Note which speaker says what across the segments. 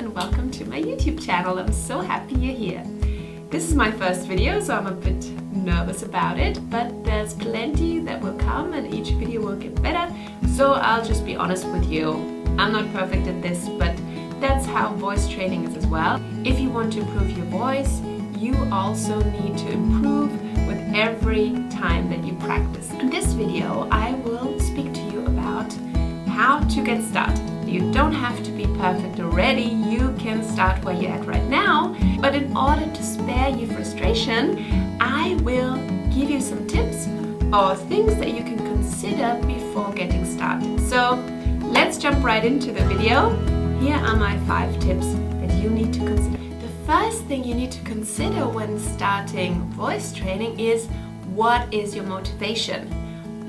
Speaker 1: and welcome to my YouTube channel. I'm so happy you're here. This is my first video, so I'm a bit nervous about it, but there's plenty that will come and each video will get better. So I'll just be honest with you. I'm not perfect at this, but that's how voice training is as well. If you want to improve your voice, you also need to improve with every time that you practice. In this video, I will speak to you about how to get started. You don't have to be perfect already. You can start where you're at right now. But in order to spare you frustration, I will give you some tips or things that you can consider before getting started. So let's jump right into the video. Here are my 5 tips that you need to consider. The first thing you need to consider when starting voice training is, what is your motivation?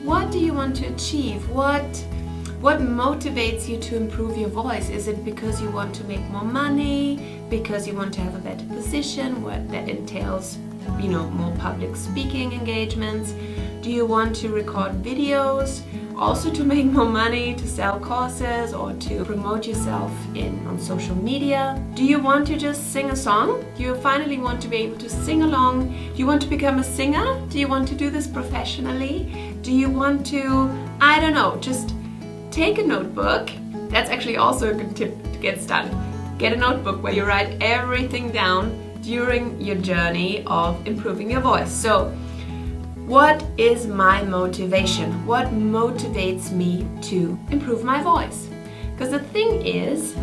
Speaker 1: What do you want to achieve? What motivates you to improve your voice? Is it because you want to make more money? Because you want to have a better position? What that entails, more public speaking engagements? Do you want to record videos? Also to make more money, to sell courses, or to promote yourself on social media? Do you want to just sing a song? Do you finally want to be able to sing along? Do you want to become a singer? Do you want to do this professionally? Do you want to, just take a notebook. That's actually also a good tip to get started. Get a notebook where you write everything down during your journey of improving your voice. So, what is my motivation? What motivates me to improve my voice? Because the thing is,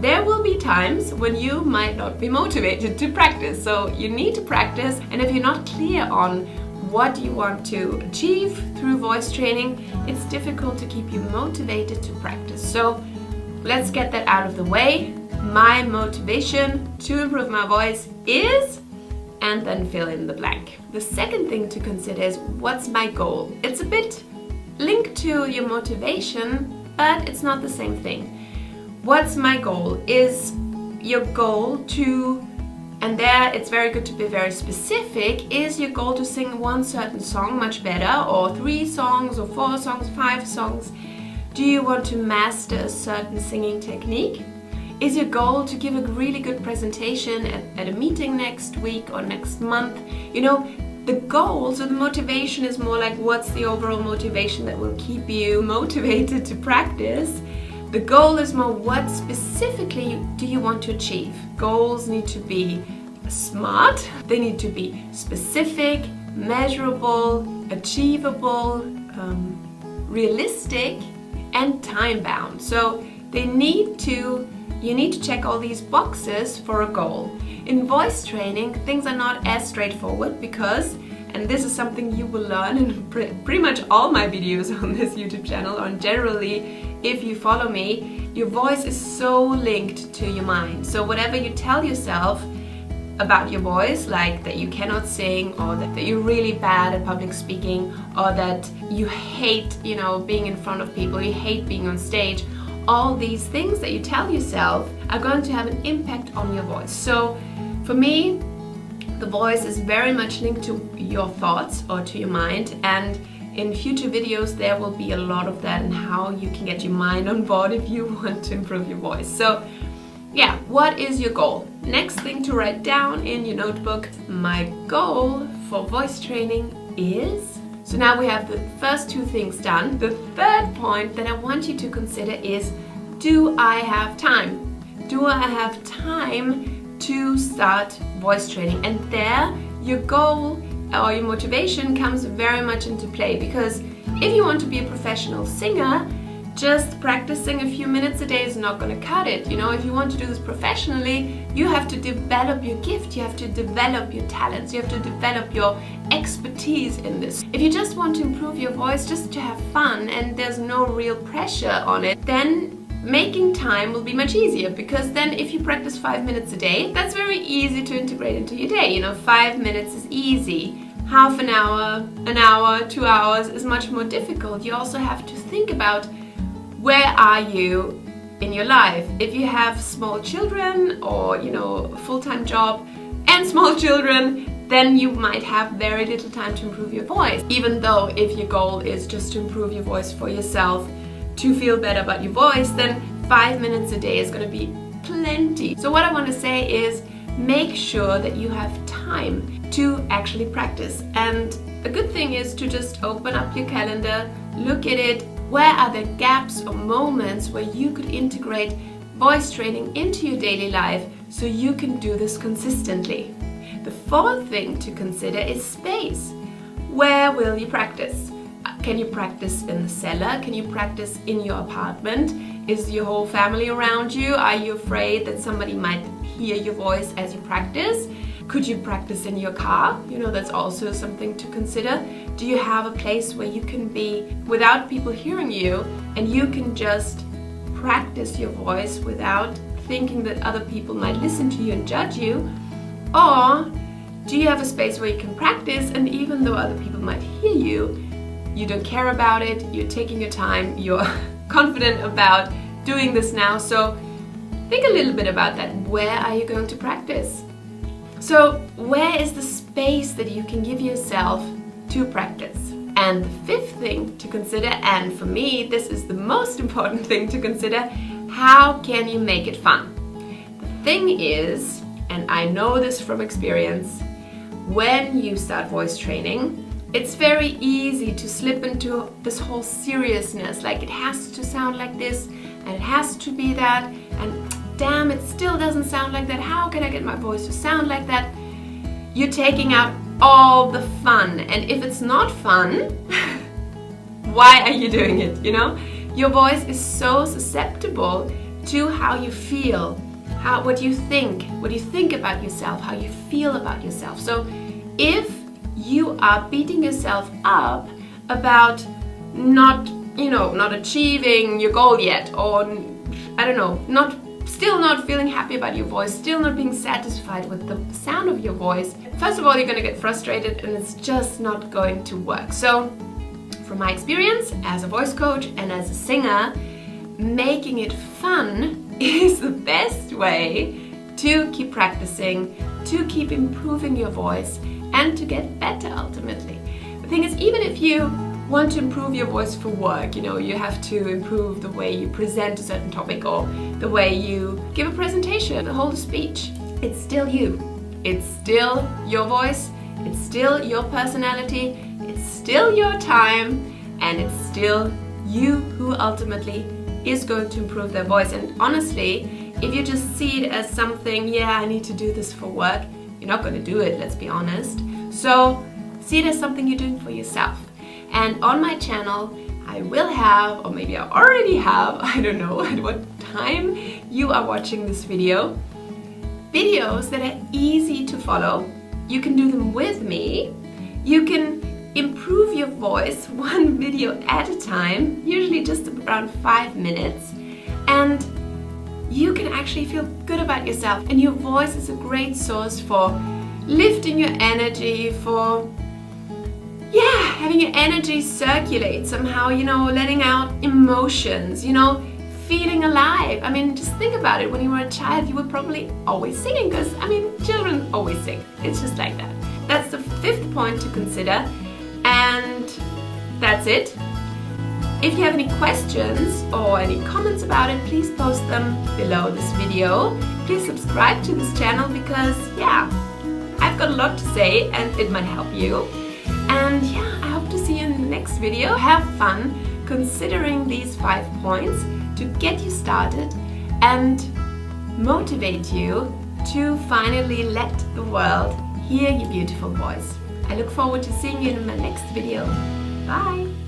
Speaker 1: there will be times when you might not be motivated to practice. So you need to practice, and if you're not clear on what you want to achieve through voice training, it's difficult to keep you motivated to practice. So let's get that out of the way. My motivation to improve my voice is, and then fill in the blank. The second thing to consider is, what's my goal? It's a bit linked to your motivation, but it's not the same thing. What's my goal? Is your goal to, and there it's very good to be very specific, is your goal to sing one certain song much better, or 3 songs, or 4 songs, 5 songs? Do you want to master a certain singing technique? Is your goal to give a really good presentation at a meeting next week or next month? The goal, so the motivation is more like, what's the overall motivation that will keep you motivated to practice? The goal is more, what specifically do you want to achieve? Goals need to be smart, they need to be specific, measurable, achievable, realistic, and time-bound. So you need to check all these boxes for a goal. In voice training, things are not as straightforward because, and this is something you will learn in pretty much all my videos on this YouTube channel, or generally, if you follow me, your voice is so linked to your mind. So whatever you tell yourself about your voice, like that you cannot sing, or that you're really bad at public speaking, or that you hate, being in front of people, you hate being on stage, all these things that you tell yourself are going to have an impact on your voice. So for me, the voice is very much linked to your thoughts or to your mind, and in future videos there will be a lot of that and how you can get your mind on board if you want to improve your voice. So yeah, what is your goal? Next thing to write down in your notebook, my goal for voice training is... So now we have the first 2 things done. The third point that I want you to consider is, do I have time? Do I have time to start voice training? And there, your goal or your motivation comes very much into play, because if you want to be a professional singer, just practicing a few minutes a day is not going to cut it. If you want to do this professionally, you have to develop your gift, you have to develop your talents, you have to develop your expertise in this. If you just want to improve your voice just to have fun and there's no real pressure on it, then making time will be much easier, because then if you practice 5 minutes a day, that's very easy to integrate into your day. 5 minutes is easy. Half an hour, 2 hours is much more difficult. You also have to think about, where are you in your life? If you have small children, or a full-time job and small children, then you might have very little time to improve your voice. Even though if your goal is just to improve your voice for yourself, to feel better about your voice, then 5 minutes a day is going to be plenty. So what I want to say is make sure that you have time to actually practice. And a good thing is to just open up your calendar, look at it. Where are there gaps or moments where you could integrate voice training into your daily life so you can do this consistently? The fourth thing to consider is space. Where will you practice? Can you practice in the cellar? Can you practice in your apartment? Is your whole family around you? Are you afraid that somebody might hear your voice as you practice? Could you practice in your car? You know, that's also something to consider. Do you have a place where you can be without people hearing you and you can just practice your voice without thinking that other people might listen to you and judge you? Or do you have a space where you can practice and even though other people might hear you, you don't care about it, you're taking your time, you're confident about doing this now. So think a little bit about that. Where are you going to practice? So where is the space that you can give yourself to practice? And the fifth thing to consider, and for me this is the most important thing to consider, how can you make it fun? The thing is, and I know this from experience, when you start voice training, it's very easy to slip into this whole seriousness, like it has to sound like this and it has to be that, and damn, it still doesn't sound like that. How can I get my voice to sound like that? You're taking out all the fun, and if it's not fun, why are you doing it, you know? Your voice is so susceptible to how you feel, what you think about yourself, how you feel about yourself. So if you are beating yourself up about not achieving your goal yet, or I don't know, still not feeling happy about your voice, still not being satisfied with the sound of your voice, first of all, you're going to get frustrated and it's just not going to work. So from my experience as a voice coach and as a singer, making it fun is the best way to keep practicing, to keep improving your voice, and to get better ultimately. The thing is, even if you want to improve your voice for work, you know, you have to improve the way you present a certain topic or the way you give a presentation, hold a speech, it's still you. It's still your voice, it's still your personality, it's still your time, and it's still you who ultimately is going to improve their voice. And honestly, if you just see it as something, yeah, I need to do this for work, you're not going to do it, let's be honest. So see it as something you're doing for yourself. And on my channel, I will have, or maybe I already have, I don't know at what time you are watching this video, videos that are easy to follow. You can do them with me. You can improve your voice one video at a time, usually just around 5 minutes. And you can actually feel good about yourself. And your voice is a great source for lifting your energy, for having your energy circulate somehow, you know, letting out emotions, you know, feeling alive. I mean, just think about it. When you were a child, you were probably always singing because, I mean, children always sing. It's just like that. That's the fifth point to consider. And that's it. If you have any questions or any comments about it, please post them below this video. Please subscribe to this channel because, I've got a lot to say and it might help you. And I hope to see you in the next video. Have fun considering these 5 points to get you started and motivate you to finally let the world hear your beautiful voice. I look forward to seeing you in my next video. Bye!